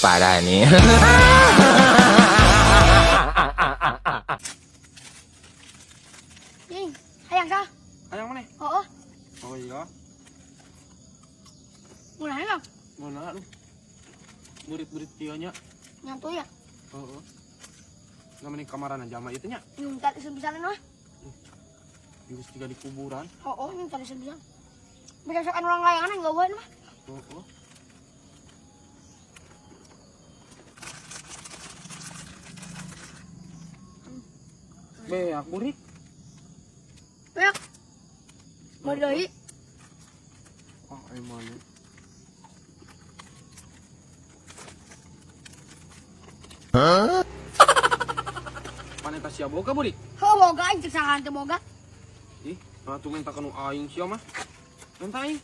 parah nih. Ih, hayang sah. Hayang mana? Oh, Oh iya. mulai nggak? Mana lu? Murid-murid kieunya. Nyantu ya. Heeh. Ngamani kamaran aja mah itu nya. Minta disebisaan mah. Geus tiga di kuburan. Oh, minta disebisaan. Bisa sokan orang layangan nggak boleh mah. Heeh. Beak burik. Beak. Mau deui. Ah, emang. Pane tas sia boga burik. Oh, boga aing cek sahan teh boga. Ih, atuh minta kanu aing sia mah. Minta aing.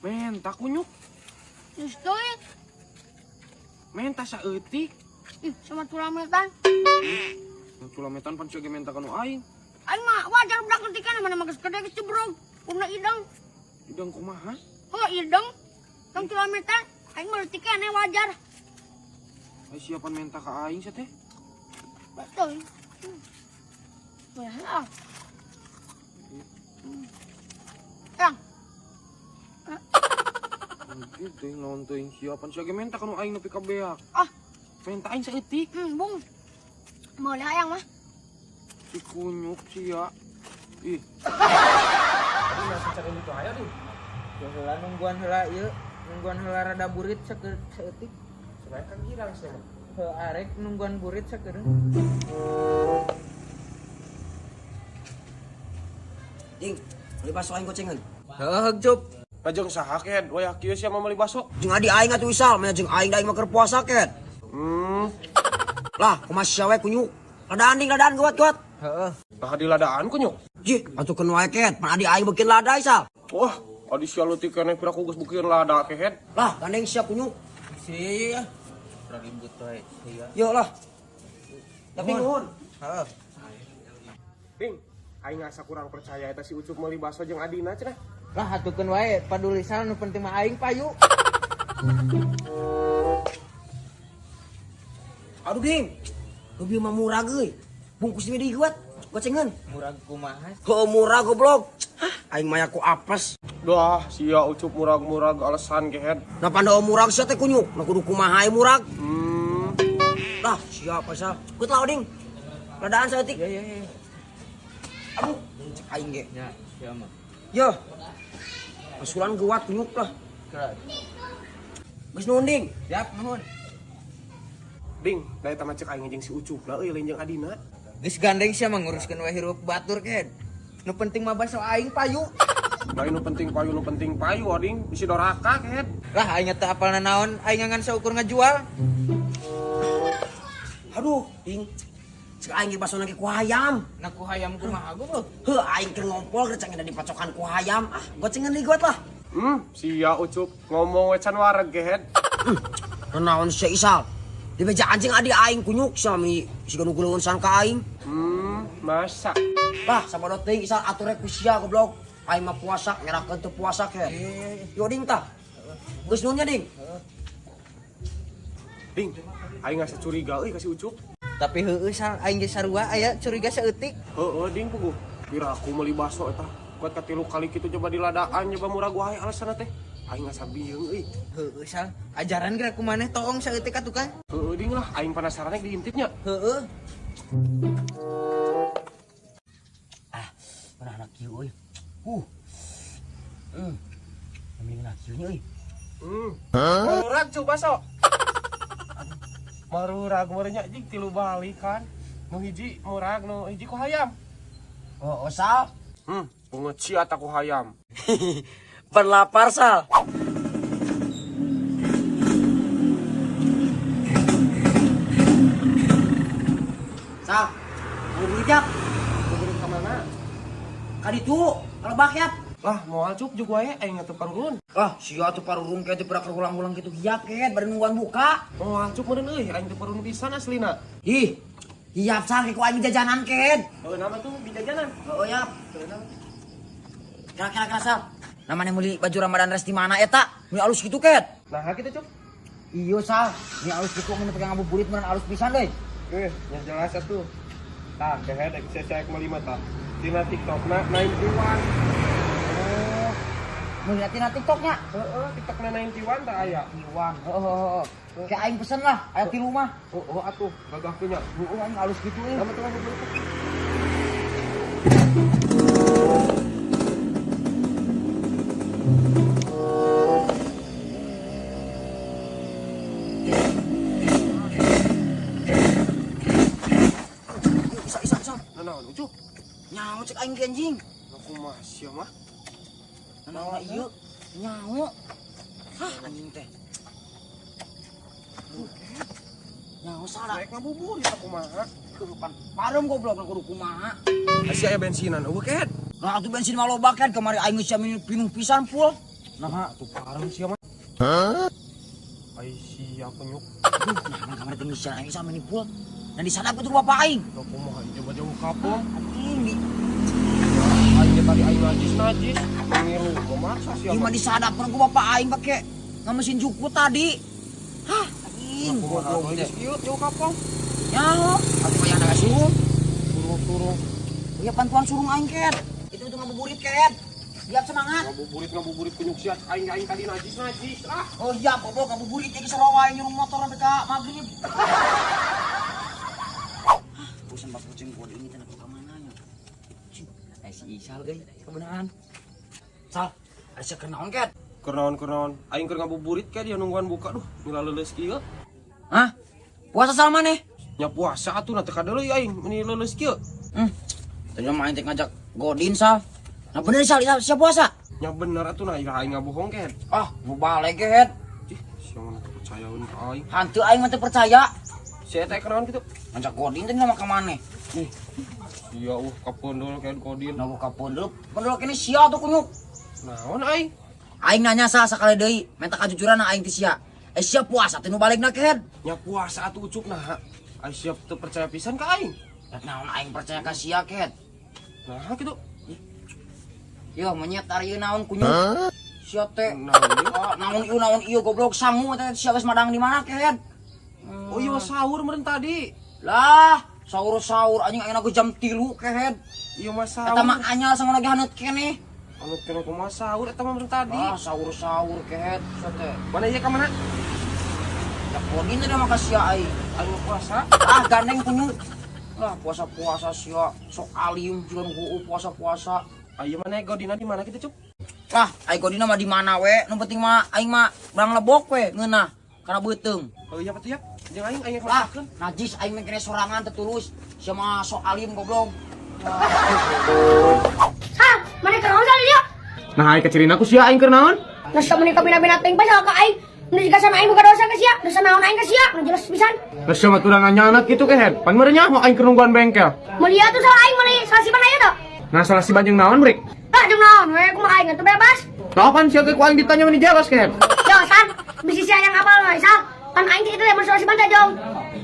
Minta kunyuk. Justru Minta saeutik. ih sama tulang metan. Yang culametan pan sia ge minta kanu aing. Aing mah wajar budak ketikan mana mah geus gede geus cebrong. Purna idang. Idang kumaha? Oh, idang. Tong tulang metan aing mah letikan wajar. Ai siapan minta ka aing sia teh. Betul. Ya lah. Yang Gitu naon teuing siapan sia ge minta kanu aing nepi ka beak. ah, Minta aing saeutik. bung. Mau lihat hayang mah. Si kunyuk sia. Ih, Ya heula nungguan heula ieu, nungguan heula rada burit saeutik. sebenarnya kan girang sia mah. Heuh arek nungguan burit sakeureung. Ding, beli baso aing gocengan. Heuh Jup. Lajeng saha ket wayah kieu sia mah meuli baso. Jeung adi aing atuh isal, mah jeung aing da aing mah keur puasa ket. Lah, kumaha sia we kunyuk. Ladaan kuat. Heuh. Nah di ladaan kunyuk. Jih, atuh keun wae ket, pan adi aing beukeun lada isal. Wah, adi sia leutik keneh pira ku geus beukeun lada kehet. Lah, gandeng sia kunyuk. Si ribut wae. Iya. Yo lah. Tapi nuhun. Heuh. Ding, aing asa kurang percaya eta si Ucup meuli baso jeung adina cenah. Lah atukeun wae padulisan nu penting mah aing payu. Aduh, Ding. Lu bieu mah murah geuy. Bungkus di guat, gocengan. Murag kumaha? Heuh murah goblok. Aing mah ku apes. Dah, sia Ucup murag-murag alasan kehet. Nah pandao murag sia teh kunyuk, nah kudu kumaha aing murag. Lah, siapa sa? Kut lao Ding. Ladaan saeutik. Ya. Aduh, cek aing ge. Ya mah. Yo. Pasulan guat kunyuk lah. Kerat. Geus nuhun Ding. Siap nuhun. Ding, da eta mah cek aing jeung si Ucup lah euy lain jeung adina. Geus gandeng sia mah nguruskeun wae hirup batur ken. Nu penting mah baso aing payu. Lain nu penting payu ading bisi doraka kehet. Lah aing teh apalna naon aing ngan saukur ngajual. Aduh, Ding. Cek aing ge basona ge ku hayam. Nah ku hayam kumaha goblok. Heuh, aing keur ngompol keur cenah dipacokan ku hayam. Ah, gocengan deui guat lah. Sia Ucup ngomong we can wareg kehet. Naon sia isal? Di meja anjing adi aing kunyuk sami siga nu geuleun san ka aing. Masa. Lah, sabodot teuing isal atur rek ku sia goblok. Aing mah puasa, ngerakeun teu puasa ke. Yo Ding tah. Geus nuhun nya Ding. Ding, aing asa curiga euy ka si Ucup. Tapi heueuh sal aing ge sarua aya curiga saeutik. Heeh, Ding puguh. Kira aku meuli baso eta. Kuat ka 3 kali kitu coba di ladaan nyoba murag wae alasanna teh. Aing asa bieung euy. Heueuh sal ajaran geura kumaneh toong saeutik atuh kan. Heeh, Ding lah, aing penasaran rek diintipnya. Heueuh. Mana anak kieu euy. Ambil anak kieu nya euy. Marurag cu baso. Marurag meureunnya jeung 3 balikan. Nu hiji murag, nu hiji ku hayam. Oh, sal. Pungut sia ta ku hayam. Berlapar sal. Sal, mau bijak. Mau beureum ka mana? Kaditu, kalau bakyat. Lah, moal Cup juga wae aing teu parurun. Ah, sia tuh parurung kayak teu pernah kerulang-ulang gitu hiap ket bari nungguan buka. Moal Cup meureun euy, aing teu parurun pisan aslina. Ih, hiap sal ku aing jajanan ket. Heuh, nama tuh bijajanan. Oh ya. Kira-kira sal. Namanya meuli baju Ramadan res di mana eta? Meuli alus gitu ket. Nah, kitu Cup. Iya Sal, ini alus gitu ini pegang ngabuburit beneran alus pisan deh. Yang jelas atuh. Tah, kehe dek saya melima tah. Tina TikTok na 91. Oh, melihatin TikToknya. TikTok na 91 tah aya. Iwan, kayak aing pesen lah, aya di rumah. Atuh, gagah punya. Aing alus gitu eh. Nama tuh ngabuburit. Isa. Nanaon ucup? Nyaho cek aing ke anjing. Aku masih mah. Nanaon ieu? Nyaho. Hah, anjing teh. Nyaho salah. Naik ngabuburit aku mah. Kerupan. Parem goblok kudu kumaha. Masih aya bensinan eueuh ket. Nah, atuh bensin mah loba kan kemarin aing geus jamin pinuh pisan full. Nah, tuh parang sia mah. Ai sia penyuk. Nah, kemarin teh geus aing sama ni full. Dan di sana betul bapak aing. Aku mah coba jauh kapong. Anjing di Aing tadi aing najis. Ngiru memaksa sia. ieu mah disadap pun ku bapak aing pake ngamesin jukut tadi. Hah, anjing. Aku mah belum ieu jauh kapong. Nyaho, atuh aya ada suruh. Turung-turung. Ya bantuan surung aing ket. Itu ngabuburit ket. Siap semangat. Ngabuburit penyuk sia aing tadi najis lah. Oh iya, goblok ngabuburit jadi sarawa aing nyurung motor sampai ka magrib. Bosan bak kucing gua ini teh ka mana nya. Si Isal euy, kebenaran. Sal, asa kenaon ket? Kenaon. Aing keur ngabuburit ke dia nungguan buka duh. Mila leuleus kieu. Hah? Puasa sal maneh? Nya puasa atuh na teh kadeuleuy aing meni leuleus kieu. Tadi mah aing teh ngajak Godin Sal. Nah bener Sal, siap puasa. Nya bener atuh nah aing ngabohong ket. Ah, nu balik ket. Ih, sia mah teu percayaeun ka aing. Hantu aing mah teu percaya. Sia teh kenaon kitu? Ngajak Godin teh mah ka maneh. Ih. Iya kapondol kayak kodin. Nah buka pondok kene sia tuh kunyuk. Naon aing? Aing nanya sakali deui, minta kajujuran aing teh sia. Sia puasa teh nu balikna ket. Nya puasa atuh ucup nah. Aing siap teu percaya pisan ka aing. Da naon aing percaya ka sia ket. Nah kitu. Yo menyet ari ieu naon kunyuk. Sia teh naon ieu goblok sangu teh sia geus madang di mana ket. Oh iya sahur meureun tadi. Lah, sahur anjing ayeuna geus jam 3 ket. Iya mah Eta sahur. mah anyal sangu lagi haneut keneh. Anu kena kumaha sahur eta mah meureun tadi. Ah, sahur ket sia teh. Mana ieu ka mana? Da Godin teh mah ka sia aing. Aing puasa. Ah, gandeng kunyuk. Lah puasa sia sok alim jeung ku puasa. Ayo mana godina di mana kita cup? Lah, aing Godina mah di mana we? Nu penting mah aing mah barang lebok we ngeunah karena beuteung. Oh iya betul ya. Jeung aing Lah, masakeun. najis aing mah kene sorangan teu tulus. Sia mah sok alim goblok. Sal, mana kenaon Sal dia? Nah, aing kecirina ku sia aing keur naon? Nasi temen ka bina-bina teuing pas ka aing. Nu juga sama aing buka dosa ka sia. Dosa naon aing ka sia? Nu jelas pisan. Geus mah turang nyanyanak kitu ke head. Pan meureun nyaho aing keur nungguan bengkel. Meuli atuh salah aing meuli salasiban aya teu. Nah, salah si banjeng naon brik? Tah jeung naon we kumaha aing teu bebas. Kapan sia ku aing ditanya meni jagas ke head? Yo Sal, bisi sia yang apal we Sal. Kan aing teh itu mun salasiban teh jong.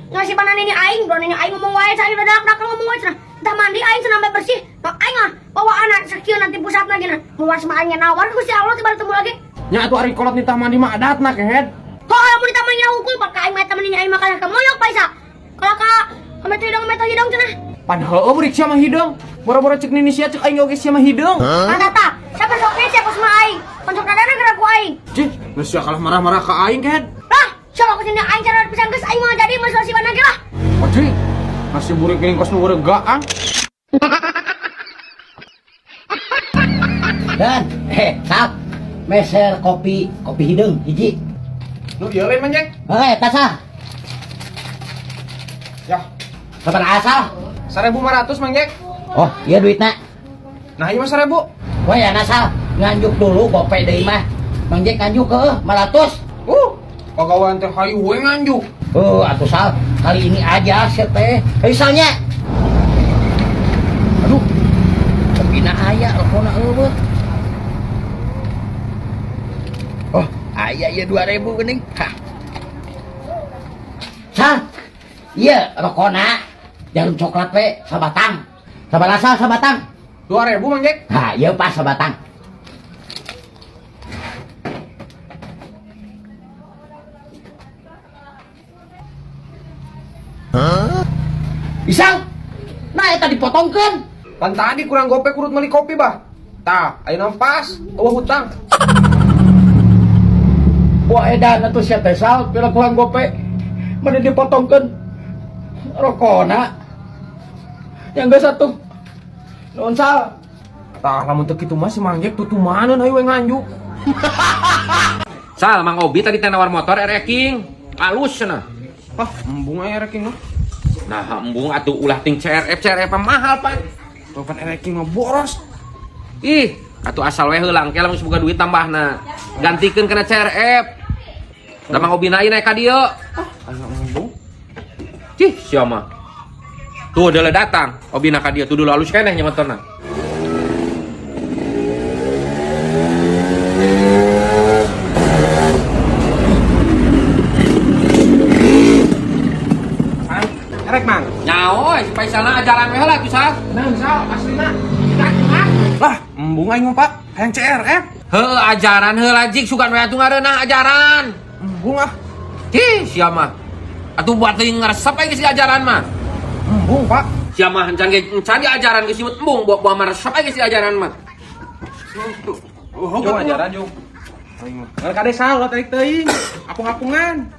Salasiban ini aing, bro ini aing ngomong wae cai dadak ngomong wae cenah. Tah mandi aing cenah sampai bersih. Mak aing mah bawa anak sakieu nanti pusatna gina. Muas mah aing nawar ku si Allah tiba ketemu lagi. Nya atuh ari kolot nitah mandi mah adatna ke head. Kok mun ditamanya hukum pak aing mah temenin aing makan kemoyok paisa. Kalau ka metu hidung cenah. Pan heueuh brik sia mah hidung. Boro-boro cek nini sia cek aing oge sia mah hidung. Anda tak, siapa soknya siapa sama aing? Konsok dadana gerak ku aing. Cih, geus sia kalah marah-marah ka aing ke head. Lah, siapa kesini aing cara pisan geus aing mah jadi masuk si lagi lah. Odi, nasi burik geuning kos nu gaang. Dan Sal, meser kopi hidung hiji. Nu ieu lain manjek. Tasa. Ya, Sabaraha Sal? 1.500 manjek. Oh, iya duitna. Nah, ieu mah 1.000. Wah ya nasal, nganjuk dulu gope deui mah. Mang Jek nganjuk ke 500. Pagawean teh hayu we nganjuk. Atuh Sal, kali ini aja sia teh. Misalnya. Aduh. Tapi aya teleponna eueuh. Oh, aya ieu 2.000 geuning. Hah. Sal. Iya, rokona. Jarum coklat we sabatang. Sabaraha sabatang? 2.000 manjek. Ha, ieu pas sabatang. Isang. Nah eta dipotongkeun. Pan tadi kurang gope kurut meuli kopi bah. Tah, ayeuna pas, eueuh hutang. Wah edan atuh sia teh sal, pila kurang gope. Mending dipotongkeun rokona. Yang geus atuh. Nuhun sal. Tah, lamun teu kitu mah si Mangjek tutumaneun hayu we nganjuk. Sal, Mang Obi tadi teh nawar motor King. Halus cenah. Hah, embung aya Reking mah. Nah, embung atuh ulah ting CRF mahal, Pak. Telepon Reking mah boros. Ih, atuh asal we heulang ke lamun boga duit tambahna. Gantikeun kana CRF. Da Mang Obi naik ka dieu. Aya embung. Cih, sia mah. Tuh udah datang. Obi ka dieu tuh dulu halus keneh nya motorna. Erek Mang. Nyaoy, supaya sana ajaran we heula tuh sal. Naon sal aslina? Lah, embung aing mah Pak, hayang CRF. Heuh, ajaran heula jik sugan we atuh ngareunah ajaran. Embung ah. Cih, sia mah. Atuh buat teuing ngaresep aja si ajaran mah. Embung Pak. Sia mah encan di ajaran geus simut embung buah maresep aja si ajaran mah. Jom ajaran jom. Aing mah. Ngan kade sal lo tarik teuing. Apung-apungan.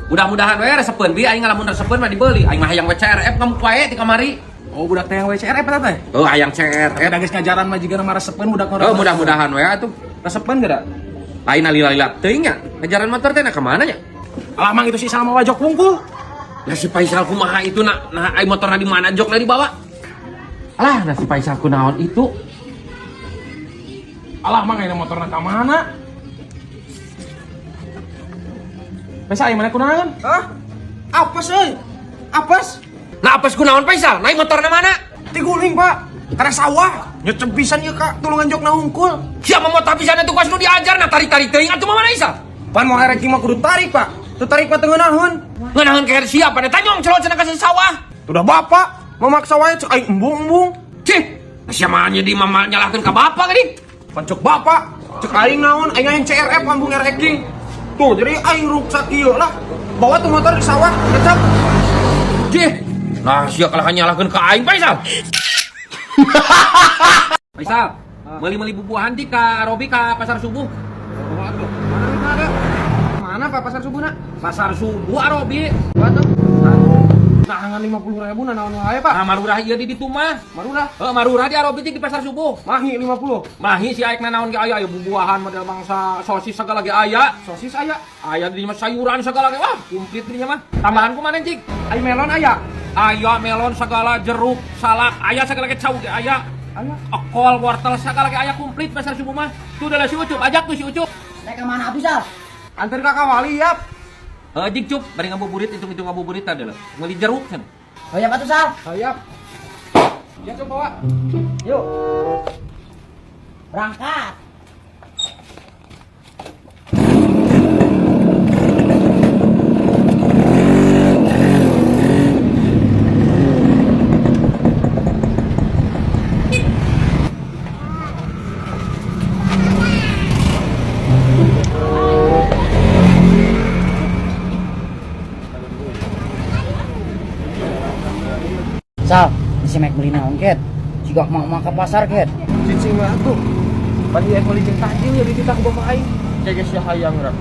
Mudah-mudahan we resepeun bi aing ngalamun resepeun mah dibeuli. Aing mah hayang we CRF kamu wae ti kamari. Oh, budak teh yang WCRF eta teh. Oh, hayang CRF. Da geus ngajaran mah jiga mah resepeun budak Oh, mudah-mudahan we atuh. resepeun geura. Lain alila-lila teuing nya. Ajaran motor teh na ka mana nya? Alah mang itu si Salma wajok wungkul. Lah si Faisal kumaha itu nah ai motorna di mana jokna dibawa? Alah, nah si Faisal kunaon itu? Alah mang ayeuna motorna ka mana? Pesa ayeuna kunaon? Hah? Apes euy. Apes. Nah, apes kunaon Faisal? Naik motorna mana? Tiguling, Pak. Karena sawah. Nyecep pisan ieu Kak, tulungan jokna hungkul. Sia mah motor pisan itu pas nu diajar nah tarik-tarik teuing atuh mah mana isa? Pan mau Reking mah kudu tarik, Pak. Teu tarik mah teu ngeunaheun. Ngeunaheun ke sia pada tanyong celot cenah ka sawah. Udah Bapak memaksa wae cek aing embung-embung. Cih, sia mah nya di mama nyalahkeun ka bapak geuning. Pancok Bapak, cek aing naon? Aing CRF ambung Reking. Tuh, jadi aing ruksak ieu lah. Bawa tuh motor di sawah, ngecap. Cih, nah sia kalah nyalahkeun ka aing Faisal. Faisal, meuli-meuli bubuahan di ka Robi ka pasar subuh. Waduh, mana ada? Mana Pak pasar subuhna? Pasar subuh Robi. Waduh. Nah, ngan 50.000 na naon wae, Pak? Ah marurah ieu di ditu mah. Marurah. Marurah di Robi di pasar subuh. Mahi 50. Mahi si aik naon ge aya bubuahan model bangsa sosis segala ge aya. Sosis aya. Aya di mah sayuran segala ge wah, komplit dinya mah. Tambahan kumaha cik? Ai melon aya. Aya melon segala jeruk, salak, aya segala ge cau ge aya. Aya. Ekol, wortel segala ge aya komplit pasar subuh mah. Tuh udah si Ucup, ajak tuh si Ucup. Naik ke mana Abisal? Antar Kakak Wali, yap. Jik Cup, bari ngabuburit itu ngabuburit adalah. Meuli jeruk kan. Oh ya Pak tuh Sal? Hayap. Ya coba bawa. Yuk. Berangkat. Sal, bisa mek beli naon ket? Jika mau ke pasar ket. Cicing mah tuh. Pan ieu kulit tajil ya dititah ku bapak aing. Cege sia hayang ra.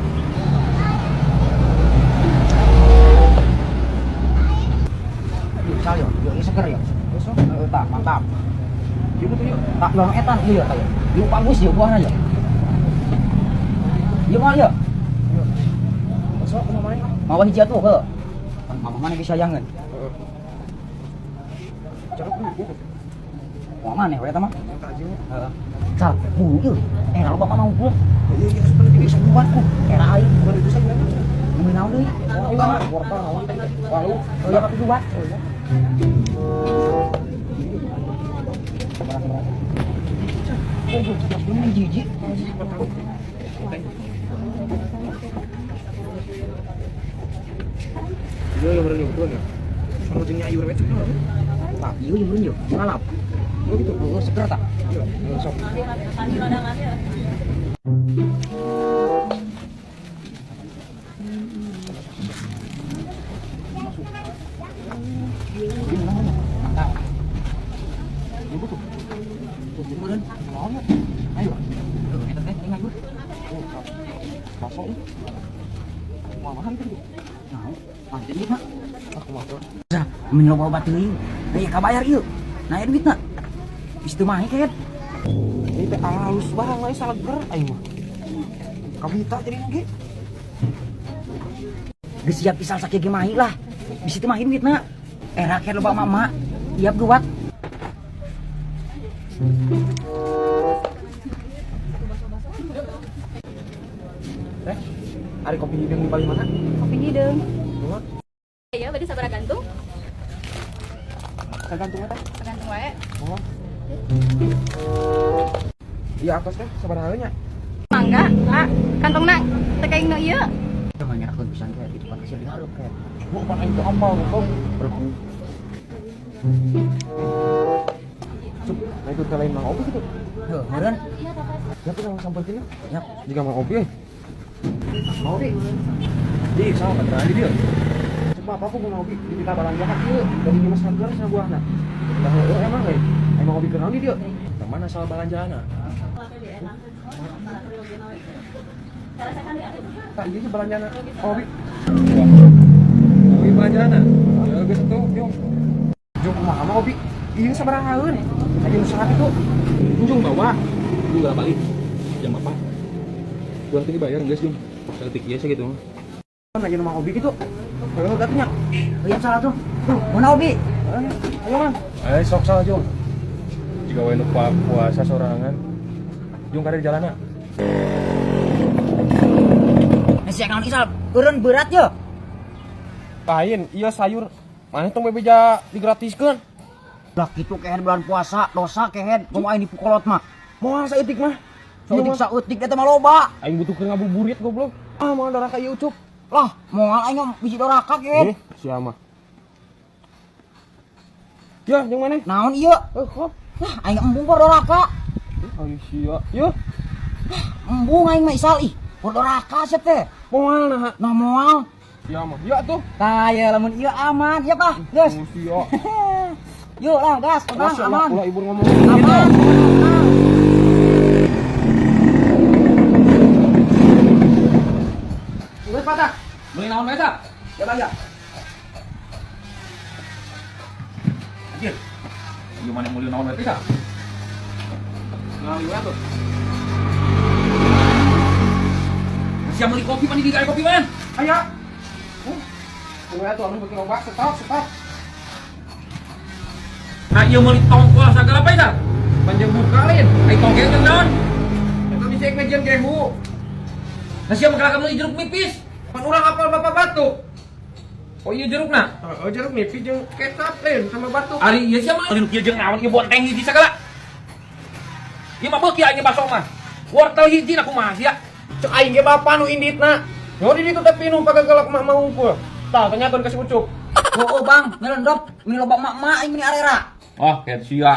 Sal yo, ini seger yo. Besok Tak, mantap. ieu tuh yuk. Tak yang etan iya kayak. Yuk bagus yuk buahnya yo. Yuk mal yo. Besok kumaha main? Mau hiji atuh ke? Kan mama mana bisa jangan. Caruk dulu. Mau mana we eta mah? Tajil. Heeh. Sal, bulu. Era bapak mau pulang. Iya iya seperti Bisa buat ku. Era aing. Baru bisa gimana? Nemen naon deui? Ayo mah wortel naon teh. Lalu, oh ya pakai buat. Oh, jelas bener jijik. Iya yang bener betul ya. Sama jeung nyayu we cek. Tak, iya yang bener yo. Ngalap. Oh gitu, segera tak? Sok. Mình lo bawa batu ini, kayak kabayar yuk. Nah, duit nak. Bisa mah kan? Ini teh halus barang lain salah ger aing mah. Kabita jadi ge. Geus siap pisah sakit gemahi lah. Bisa teu mah duit nak. Rakyat lo bawa mama. Iya buat. Ari kopi hidung di paling mana? Kopi hidung. Dua. Ya, berarti sabar gantung. Tergantung eta. Gantung wae. Oh. Iya atas teh sabar haleunya. Mangga, ah, kantong nang. Tekaing no ieu. Jangan nyerahkeun pisan kayak gitu kan kasih dihareup kayak. Bu pan aing teh ampal kok. Cup, nah itu teh lain mang opi gitu. Heuh, meureun. Ya tuh yang sampelkeun. Ya, Jika mang opi mau di. Di sama tadi dia. Coba apa aku mau opi di kita balang jahat ieu. Dari Dimas Hagar sana buahna. Dah emang euy. Aing mau opi keur naon di dieu? Tah mana salah balanjana? Tak iya sih balanjana. Opi. Opi balanjana. Ya geus tuh, yuk. Jom kumaha mah opi? Ieu sabarahaeun. Aya nu sahat itu. Kunjung bawa. Lu enggak balik. Jam apa? Buat ini bayar guys, Jum. Setik iya sih gitu mah. Lagi nama obi gitu. Kalau datanya. yang salah tuh. Mana Obi? Ayo, Man. Sok salah, Jung. Jika wae nu puasa sorangan. Jung kare di jalanna. Nasi yang isal, urun berat yo. Lain, iya sayur. Mana tong bebeja digratiskeun? Lah gitu kehen bulan puasa, dosa kehen. Kumaha ini pukolot mah. Moal saeutik mah. Sautik eta mah loba. Aing butuhkeun ngabuburit goblok. Ah, moal doraka ieu ucup. Lah, moal aing mah biji doraka kehen. Sia mah. Ya, jeung maneh? Naon ieu? Kok. Lah, aing embung por doraka. Ayo sia. Yeuh. Embung aing mah isal ih. Por doraka sia teh. Moal nah. Nah moal. Ya mah. Ya tuh. Tah ya lamun ieu aman, ya Pak. Geus. Sia. Yuk lah, gas, tenang, aman. Ulah ibu ngomong gitu. Aman. Udah patah. Beli naon bae tah? Ya bayar. Anjir. Ieu mana mulih naon bae tah? Nah, lihat tuh. Siap beli kopi mandi di kopi man. Aya. Kumaha tuh anu bikin obat, stop. Nah, ieu meuli tongkol sagala bae tah? Panjang bukalin. Ai tongkel teh naon? Eta bisa ngajian gehu. Nah, siapa makan beli jeruk nipis? Pan urang apal bapak batuk. Oh iya jerukna? Oh, jeruk nipis jeung kecap lain sama batuk. Ari ieu sia mah anu kieu jeung naon ieu bonteng hiji sagala. Ieu mah beuki aing baso mah. Wortel hiji na kumaha sia? Cek aing ge bapa nu inditna. Nyo di ditu teh pinuh pagagalak mah ngumpul. Tah tanyakeun ka si Ucup. Oh, Bang, ngelendop. Ini loba mak-mak ini arera. Oh, kayak sia.